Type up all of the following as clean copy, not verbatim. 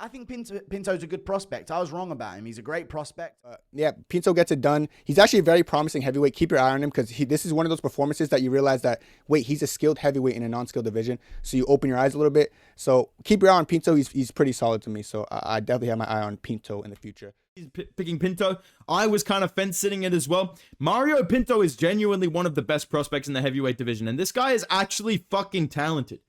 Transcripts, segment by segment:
I think Pinto's a good prospect. I was wrong about him. He's a great prospect. Yeah, Pinto gets it done. He's actually a very promising heavyweight. Keep your eye on him because this is one of those performances that you realize that, wait, he's a skilled heavyweight in a non-skilled division. So you open your eyes a little bit. So keep your eye on Pinto. He's pretty solid to me. So I definitely have my eye on Pinto in the future. He's picking Pinto. I was kind of fence-sitting it as well. Mario Pinto is genuinely one of the best prospects in the heavyweight division. And this guy is actually fucking talented.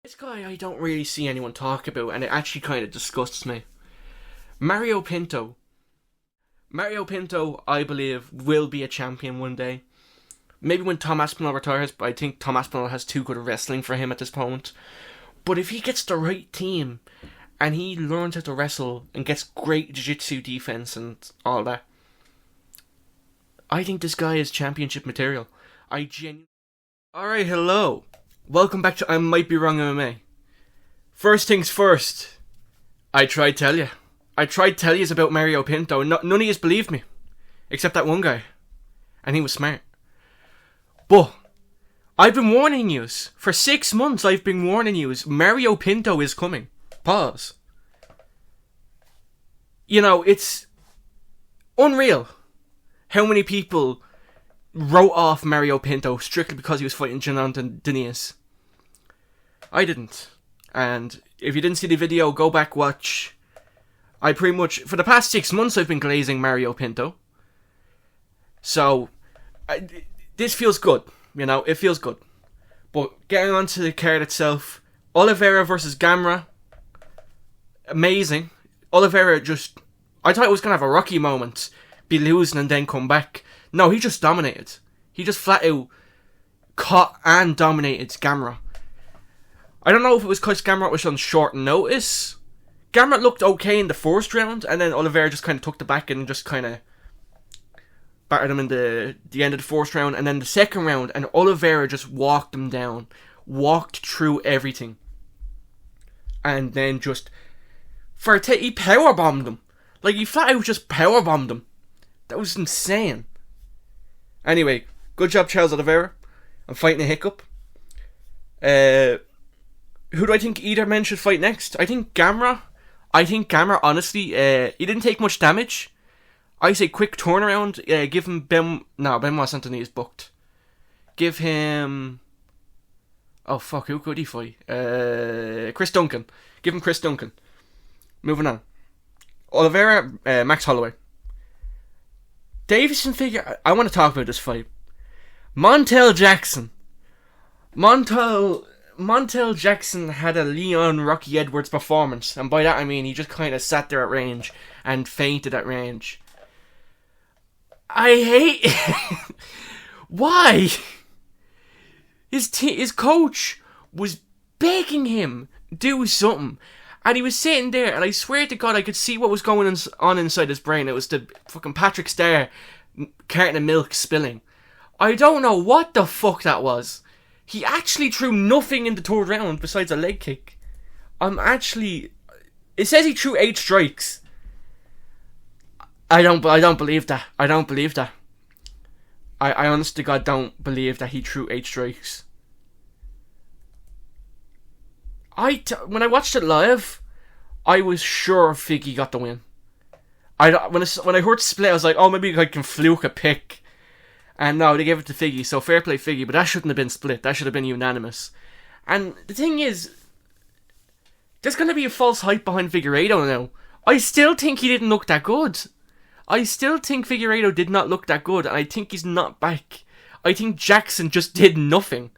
This guy I don't really see anyone talk about, and it actually kind of disgusts me. Mario Pinto. Mario Pinto, I believe, will be a champion one day. Maybe when Tom Aspinall retires, but I think Tom Aspinall has too good of wrestling for him at this point. But if he gets the right team, and he learns how to wrestle, and gets great jiu-jitsu defense and all that, I think this guy is championship material. Alright, hello. Welcome back to I Might Be Wrong MMA. First things first, I tried tell you about Mario Pinto, and none of you believed me. Except that one guy. And he was smart. But I've been warning you. For 6 months I've been warning you. Mario Pinto is coming. Pause. You know, it's unreal how many people wrote off Mario Pinto strictly because he was fighting Jonathan Denise. I didn't. And if you didn't see the video, go back, watch. I pretty much, for the past 6 months, I've been glazing Mario Pinto. So, this feels good. You know, it feels good. But getting on to the card itself, Oliveira versus Gamrot. Amazing. Oliveira just, I thought it was going to have a rocky moment, be losing and then come back. No, he just dominated. He just flat out caught and dominated Gamrot. I don't know if it was because Gamrot was on short notice. Gamrot looked okay in the first round, and then Oliveira just kind of took the back and just kind of battered him in the end of the first round. And then the second round, and Oliveira just walked him down. Walked through everything. And then just, he powerbombed him. Like, he flat out just powerbombed him. That was insane. Anyway, good job, Charles Oliveira. I'm fighting a hiccup. Who do I think either men should fight next? I think Gamrot, honestly, he didn't take much damage. I say quick turnaround. Give him Benoit Saint-Denis is booked. Give him, oh fuck, who could he fight? Chris Duncan. Give him Chris Duncan. Moving on. Oliveira, Max Holloway. Davison Figueiredo, I want to talk about this fight. Montel Jackson had a Leon Rocky Edwards performance, and by that I mean he just kind of sat there at range and fainted at range. I hate why his coach was begging him do something, and he was sitting there, and I swear to God I could see what was going on inside his brain. It was the fucking Patrick Starr carton of milk spilling. I don't know what the fuck that was. He actually threw nothing in the third round besides a leg kick. It says he threw 8 strikes. I don't believe that. I honest to God don't believe that he threw 8 strikes. When I watched it live, I was sure Figgy got the win. When I heard split, I was like, oh, maybe I can fluke a pick. And no, they gave it to Figgy, so fair play Figgy, but that shouldn't have been split. That should have been unanimous. And the thing is, there's going to be a false hype behind Figueiredo now. I still think he didn't look that good. I still think Figueiredo did not look that good, and I think he's not back. I think Jackson just did nothing.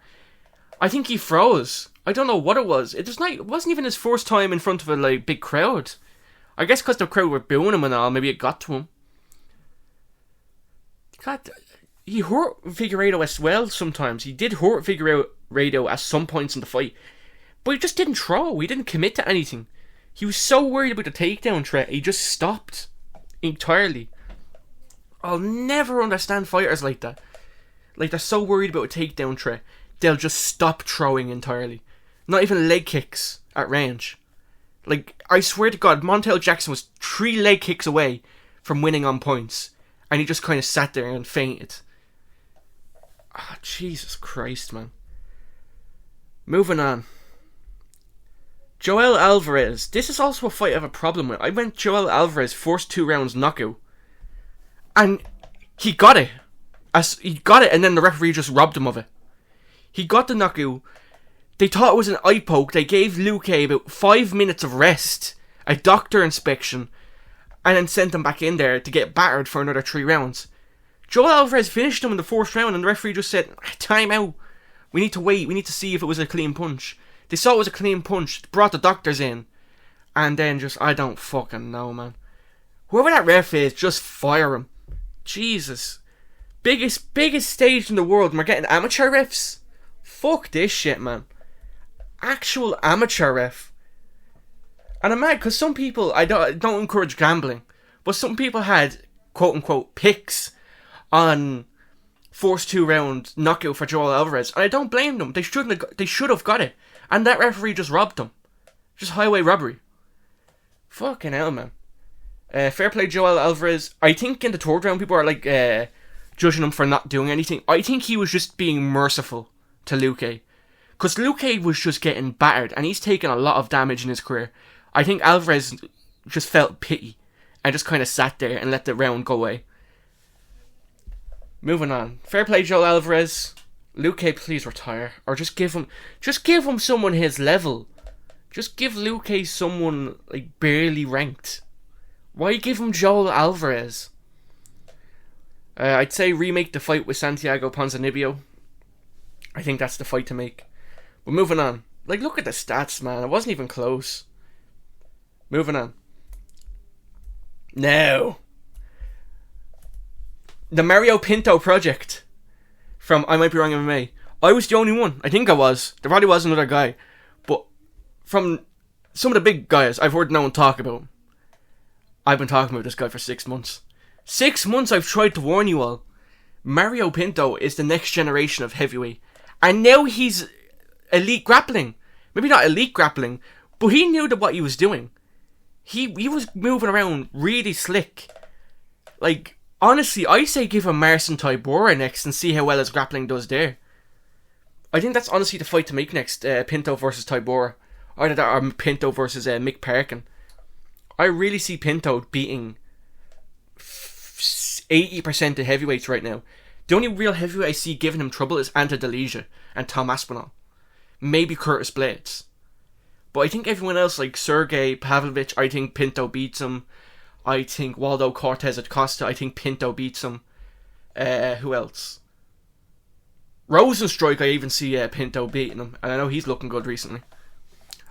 I think he froze. I don't know what it was. It wasn't even his first time in front of a big crowd. I guess because the crowd were booing him and all, maybe it got to him. God, he hurt Figueiredo as well sometimes. He did hurt Figueiredo at some points in the fight. But he just didn't throw. He didn't commit to anything. He was so worried about the takedown threat, he just stopped entirely. I'll never understand fighters like that. Like, they're so worried about a takedown threat, they'll just stop throwing entirely. Not even leg kicks at range. Like, I swear to God, Montel Jackson was 3 leg kicks away from winning on points. And he just kind of sat there and fainted. Ah, Jesus Christ, man. Moving on. Joel Alvarez. This is also a fight I have a problem with. I went Joel Alvarez first 2 rounds knockout. And he got it. He got it, and then the referee just robbed him of it. He got the knockout. They thought it was an eye poke. They gave Luque about 5 minutes of rest, a doctor inspection, and then sent him back in there to get battered for another 3 rounds. Joel Alvarez finished him in the 4th round, and the referee just said, time out. We need to wait. We need to see if it was a clean punch. They saw it was a clean punch, brought the doctors in, and then just, I don't fucking know, man. Whoever that ref is, just fire him. Jesus. Biggest stage in the world, and we're getting amateur refs? Fuck this shit, man. Actual amateur ref. And I'm mad, because some people, I don't encourage gambling, but some people had, quote-unquote, picks on forced 2 round knockout for Joel Alvarez, and I don't blame them. They should have got it, and that referee just robbed them. Just highway robbery. Fucking hell, man. Fair play, Joel Alvarez. I think in the 3rd round, people are like judging him for not doing anything. I think he was just being merciful to Luque, because Luque was just getting battered, and he's taken a lot of damage in his career. I think Alvarez just felt pity and just kind of sat there and let the round go away. Moving on. Fair play, Joel Alvarez. Luque, please retire, or just give him someone his level. Just give Luque someone like barely ranked. Why give him Joel Alvarez? I'd say remake the fight with Santiago Ponzinibbio. I think that's the fight to make. But moving on. Like, look at the stats, man. It wasn't even close. Moving on. Now. The Mario Pinto project. From I Might Be Wrong MMA. I was the only one. I think I was. There probably was another guy. But from some of the big guys I've heard no one talk about him. I've been talking about this guy for 6 months. 6 months I've tried to warn you all. Mario Pinto is the next generation of heavyweight. And now he's elite grappling. Maybe not elite grappling, but he knew what he was doing. He was moving around really slick. Like, honestly, I say give him Marcin Tybura next and see how well his grappling does there. I think that's honestly the fight to make next. Pinto versus Tybura. Either that or Pinto versus Mick Perkin. I really see Pinto beating 80% of heavyweights right now. The only real heavyweight I see giving him trouble is Ante Delija and Tom Aspinall. Maybe Curtis Blades. But I think everyone else, like Sergey Pavlovich, I think Pinto beats him. I think Waldo Cortez Acosta, I think Pinto beats him. Who else? Rosenstrike, I even see Pinto beating him. And I know he's looking good recently.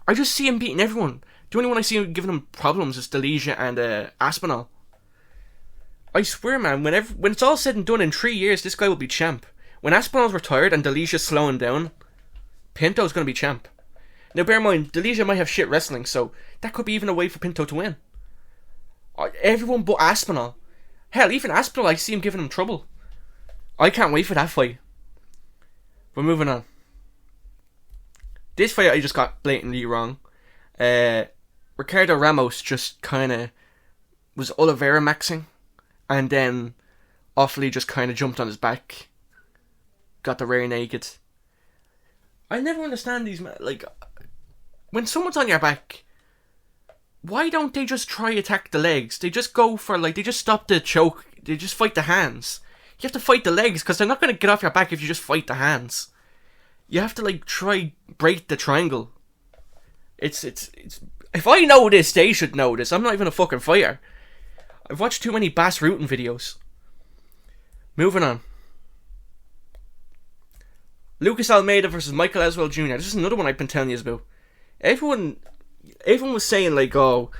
I just see him beating everyone. The only one I see him giving him problems is Delija and Aspinall. I swear, man, when it's all said and done, in 3 years, this guy will be champ. When Aspinall's retired and Delicia's slowing down, Pinto's going to be champ. Now, bear in mind, Delija might have shit wrestling, so that could be even a way for Pinto to win. Everyone but Aspinall. Hell, even Aspinall, I see him giving him trouble. I can't wait for that fight. But moving on. This fight I just got blatantly wrong. Ricardo Ramos just kind of was Oliveira maxing. And then Ofli just kind of jumped on his back. Got the rear naked. I never understand these, like, when someone's on your back, why don't they just try attack the legs? They just go for, like, they just stop the choke. They just fight the hands. You have to fight the legs because they're not going to get off your back if you just fight the hands. You have to, like, try break the triangle. It's if I know this, they should know this. I'm not even a fucking fighter. I've watched too many Bass Rutten videos. Moving on. Lucas Almeida versus Michael Aswell Jr. This is another one I've been telling you about. Everyone was saying, like, oh,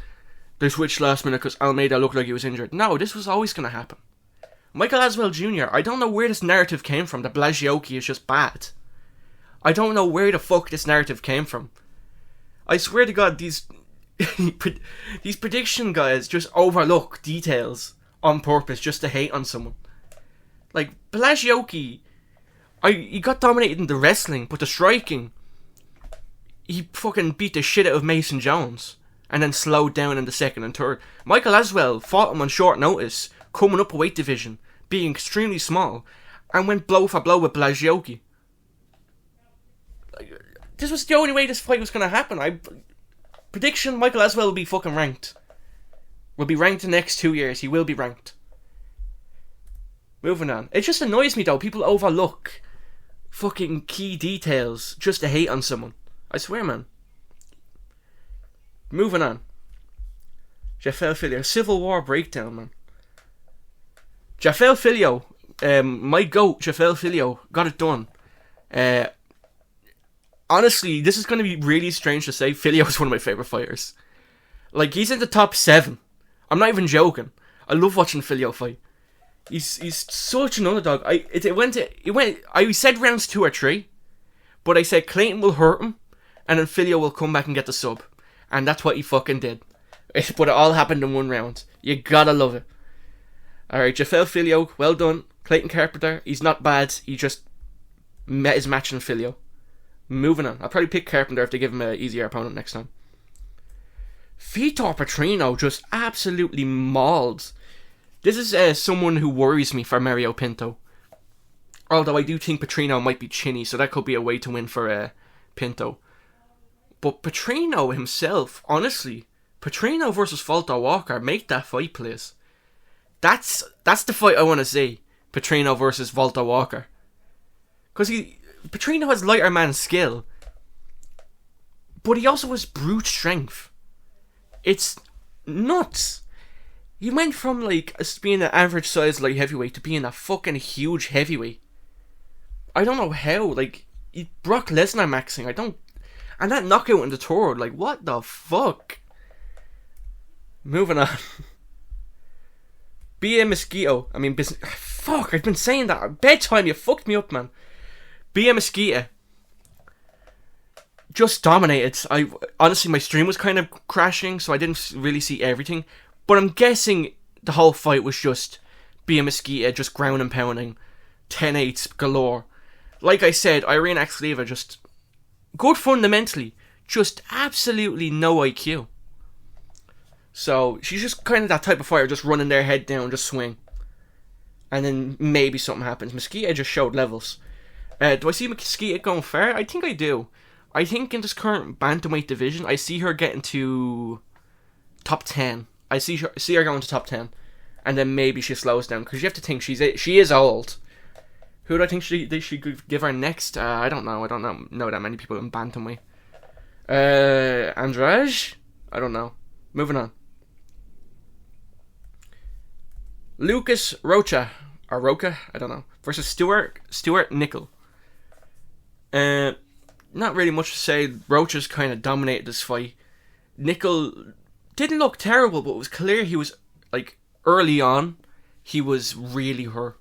they switched last minute because Almeida looked like he was injured. No, this was always going to happen. Michael Aswell Jr., I don't know where this narrative came from, that Blazioki is just bad. I don't know where the fuck this narrative came from. I swear to God, these prediction guys just overlook details on purpose just to hate on someone. Like, Blazioki, he got dominated in the wrestling, but the striking, he fucking beat the shit out of Mason Jones and then slowed down in the second and third. Michael Aswell fought him on short notice, coming up a weight division, being extremely small, and went blow for blow with Blazioki. this was the only way this fight was going to happen. Prediction, Michael Aswell will be fucking ranked. Will be ranked the next 2 years. He will be ranked. Moving on. It just annoys me though. People overlook fucking key details just to hate on someone. I swear, man. Moving on. Jafel Filho. Civil War breakdown, man. Jafel Filho. My goat, Jafel Filho, got it done. Honestly, this is going to be really strange to say. Filho is one of my favourite fighters. Like, he's in the top 7. I'm not even joking. I love watching Filho fight. He's such an underdog. I said rounds 2 or 3, but I said Clayton will hurt him, and then Filho will come back and get the sub. And that's what he fucking did. But it all happened in 1 round. You gotta love it. Alright, Jafel Filho, well done. Clayton Carpenter, he's not bad. He just met his match in Filho. Moving on. I'll probably pick Carpenter if they give him an easier opponent next time. Vitor Petrino just absolutely mauled. This is someone who worries me for Mario Pinto. Although I do think Petrino might be chinny, so that could be a way to win for Pinto. But Petrino himself, honestly, Petrino versus Walter Walker, make that fight, please. That's the fight I want to see. Petrino versus Walter Walker. Because Petrino has lighter man skill, but he also has brute strength. It's nuts. He went from like being an average size light heavyweight to being a fucking huge heavyweight. I don't know how. Like, Brock Lesnar maxing. And that knockout in the tour. Like, what the fuck? Moving on. Bia Mesquita. Fuck, I've been saying that. Bedtime, you fucked me up, man. Bia Mesquita just dominated. Honestly, my stream was kind of crashing, so I didn't really see everything. But I'm guessing the whole fight was just Bia Mesquita just ground and pounding. 10-8 galore. Like I said, Irene Alekseeva just good fundamentally. Just absolutely no IQ. So, she's just kind of that type of fighter, just running their head down, just swing. And then maybe something happens. Mesquita just showed levels. Do I see Mesquita going far? I think I do. I think in this current bantamweight division, I see her getting to top 10. I see her going to top 10. And then maybe she slows down. Because you have to think she is old. Who do I think they should give her next? I don't know. I don't know that many people in bantamweight. Andrade? I don't know. Moving on. Lucas Rocha, or Rocha, I don't know, versus Stuart Nicoll. Not really much to say. Rocha's kind of dominated this fight. Nicoll didn't look terrible, but it was clear he was, like, early on, he was really hurt.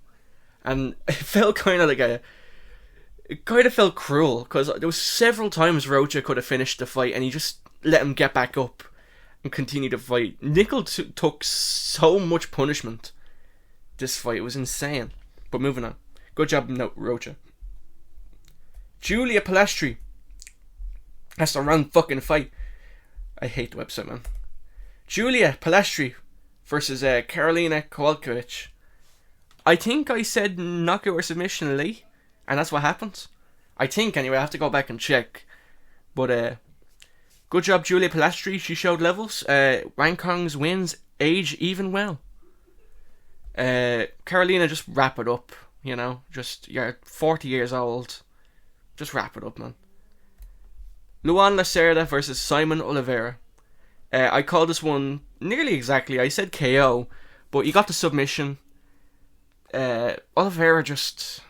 And it felt kind of like it kind of felt cruel, because there was several times Rocha could have finished the fight, and he just let him get back up and continue to fight. Nicoll took so much punishment this fight. It was insane. But moving on. Good job, Rocha. Julia Polastri. That's the wrong fucking fight. I hate the website, man. Julia Polastri versus Karolina Kowalkiewicz. I think I said knockout or submission, Lee, and that's what happened. I think, anyway. I have to go back and check. But, good job, Julia Polastri. She showed levels. Wang Kong's wins age even well. Karolina, just wrap it up, you know. Just, you're 40 years old. Just wrap it up, man. Luan Lacerda versus Simon Oliveira. I called this one nearly exactly. I said KO, but he got the submission. Oliveira just...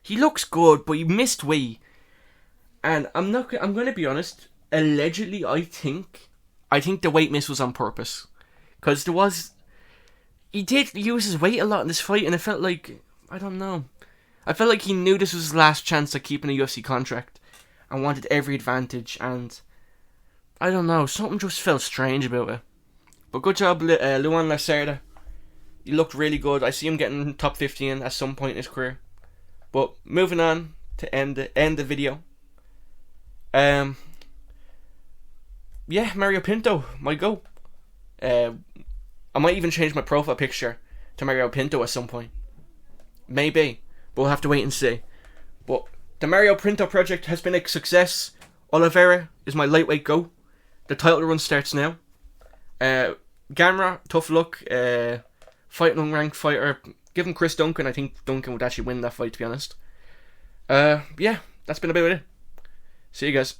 He looks good, but he missed weight. And I'm going to be honest. Allegedly, I think the weight miss was on purpose. Because he did use his weight a lot in this fight, and it felt like, I don't know. I felt like he knew this was his last chance at keeping a UFC contract and wanted every advantage, and I don't know, something just felt strange about it. But good job, Luan Lacerda. He looked really good. I see him getting top 15 at some point in his career. But moving on to end the video. Yeah, Mario Pinto, my go. I might even change my profile picture to Mario Pinto at some point. Maybe. But we'll have to wait and see. But the Mario Pinto project has been a success. Oliveira is my lightweight go. The title run starts now. Gamrot, tough luck. Fighting unranked fighter. Give him Chris Duncan. I think Duncan would actually win that fight, to be honest. Yeah, that's been about it. See you guys.